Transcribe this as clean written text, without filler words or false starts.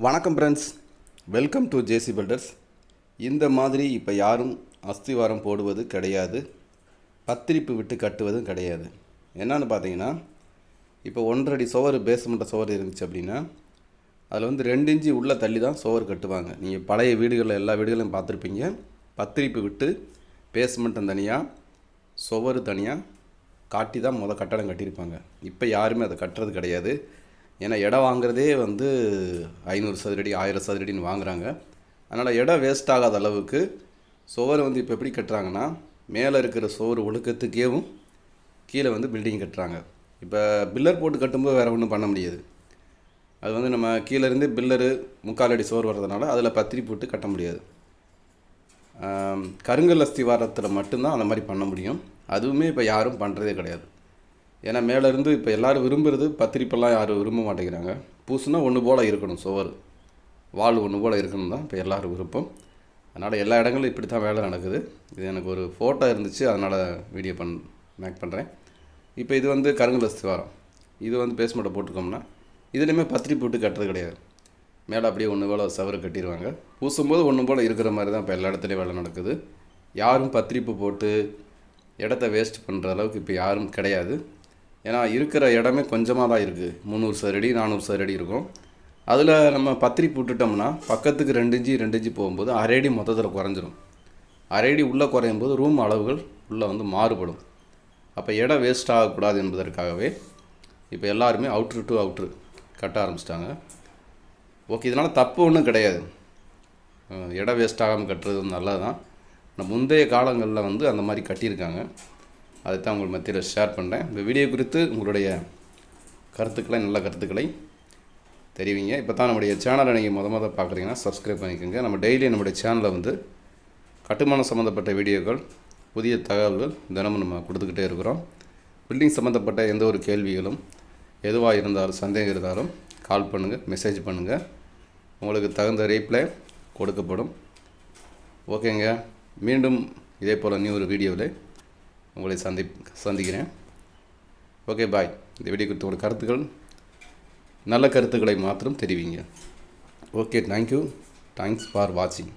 வணக்கம் friends, welcome to JC builders. இந்த மாதிரி இப்போ யாரும் அஸ்திவாரம் போடுவது கிடையாது, பத்திரிப்பு விட்டு கட்டுவதும் கிடையாது. என்னன்னு பார்த்தீங்கன்னா, இப்போ 1.5 அடி சுவர் பேஸ்மெண்ட்டை சுவர் இருந்துச்சு அப்படின்னா அதில் வந்து 2 இன்ச்சு உள்ளே தள்ளி தான் சுவர் கட்டுவாங்க. நீங்கள் பழைய வீடுகளில் எல்லா வீடுகளையும் பார்த்துருப்பீங்க. பத்திரிப்பு விட்டு பேஸ்மெண்ட்டும் தனியாக சுவர் தனியாக காட்டி தான் கட்டடம் கட்டியிருப்பாங்க. இப்போ யாருமே அதை கட்டுறது கிடையாது. ஏன்னா இடம் வாங்குறதே வந்து 500 சதுரடி 1000 சதுரடின்னு வாங்குகிறாங்க. அதனால் இடம் வேஸ்ட் ஆகாத அளவுக்கு சுவர் வந்து இப்போ எப்படி கட்டுறாங்கன்னா, மேலே இருக்கிற சுவர் ஒழுக்கத்துக்கேவும் கீழே வந்து பில்டிங் கட்டுறாங்க. இப்போ பில்லர் போட்டு கட்டும்போது வேறு ஒன்றும் பண்ண முடியாது. அது வந்து நம்ம கீழேருந்து பில்லரு 3/4 அடி சுவர் வர்றதுனால அதில் பத்திரி போட்டு கட்ட முடியாது. கருங்கல் அஸ்திவாரத்தில் மட்டும்தான் அந்த மாதிரி பண்ண முடியும். அதுவுமே இப்போ யாரும் பண்ணுறதே கிடையாது. ஏன்னா மேலேருந்து இப்போ எல்லோரும் விரும்புகிறது பத்திரிப்பெல்லாம் யாரும் விரும்ப மாட்டேங்கிறாங்க. பூசுனா ஒன்று போல் இருக்கணும், சுவர் வால் ஒன்று போல் இருக்கணும் தான் இப்போ எல்லோரும் விருப்பம். அதனால் எல்லா இடங்களும் இப்படி தான் வேலை நடக்குது. இது எனக்கு ஒரு ஃபோட்டோ இருந்துச்சு, அதனால் வீடியோ மேக் பண்ணுறேன். இப்போ இது வந்து கருங்கல் அஸ்திவாரம், இது வந்து பேஸ்மெண்ட்டை போட்டுக்கோம்னா இதுலேயுமே பத்திரி போட்டு கட்டுறது கிடையாது. மேலே அப்படியே ஒன்று போல் சவறு கட்டிடுவாங்க. பூசும்போது ஒன்று போல் இருக்கிற மாதிரி தான் இப்போ எல்லா இடத்துலையும் வேலை நடக்குது. யாரும் பத்திரிப்பு போட்டு இடத்த வேஸ்ட் பண்ணுற அளவுக்கு இப்போ யாரும் கிடையாது. ஏன்னா இருக்கிற இடமே கொஞ்சமாக தான் இருக்குது. 300 சதுரடி 400 சதுரடி இருக்கும். அதில் நம்ம பத்திரி போட்டுட்டோம்னா பக்கத்துக்கு 2 இன்ச்சு போகும்போது 1/2 அடி மொத்தத்தில் குறைஞ்சிரும். 1/2 அடி உள்ளே குறையும் போது ரூம் அளவுகள் உள்ளே வந்து மாறுபடும். அப்போ இடம் வேஸ்ட் ஆகக்கூடாது என்பதற்காகவே இப்போ எல்லாருமே அவுட்ரு டு அவுட்ரு கட்ட ஆரம்பிச்சிட்டாங்க. ஓகே, இதனால் தப்பு ஒன்றும் கிடையாது. இடம் வேஸ்ட் ஆகாமல் கட்டுறது நல்லது தான். ஆனால் முந்தைய காலங்களில் வந்து அந்த மாதிரி கட்டியிருக்காங்க. அதை தான் உங்கள் மத்தியில் ஷேர் பண்ணுறேன். இந்த வீடியோ குறித்து உங்களுடைய கருத்துக்களை, நல்ல கருத்துக்களை தெரிவிங்க. இப்போ தான் நம்முடைய சேனலை நீங்கள் மொதல் பார்க்குறீங்கன்னா சப்ஸ்கிரைப் பண்ணிக்கோங்க. நம்ம டெய்லி நம்முடைய சேனலில் வந்து கட்டுமானம் சம்மந்தப்பட்ட வீடியோக்கள், புதிய தகவல்கள் தினமும் நம்ம கொடுத்துக்கிட்டே இருக்கிறோம். பில்டிங் சம்மந்தப்பட்ட எந்த ஒரு கேள்விகளும் எதுவாக இருந்தாலும், சந்தேகம் இருந்தாலும் கால் பண்ணுங்கள், மெசேஜ் பண்ணுங்கள். உங்களுக்கு தகுந்த ரீப்ளை கொடுக்கப்படும். ஓகேங்க, மீண்டும் இதே போல் ஒரு வீடியோவில் உங்களை சந்திக்கிறேன். ஓகே, பாய். இந்த வீடியோ குறித்த ஒரு கருத்துக்கள், நல்ல கருத்துக்களை மாத்திரம் தெரிவிங்க. Okay, thank you. தேங்க்ஸ் ஃபார் வாட்சிங்.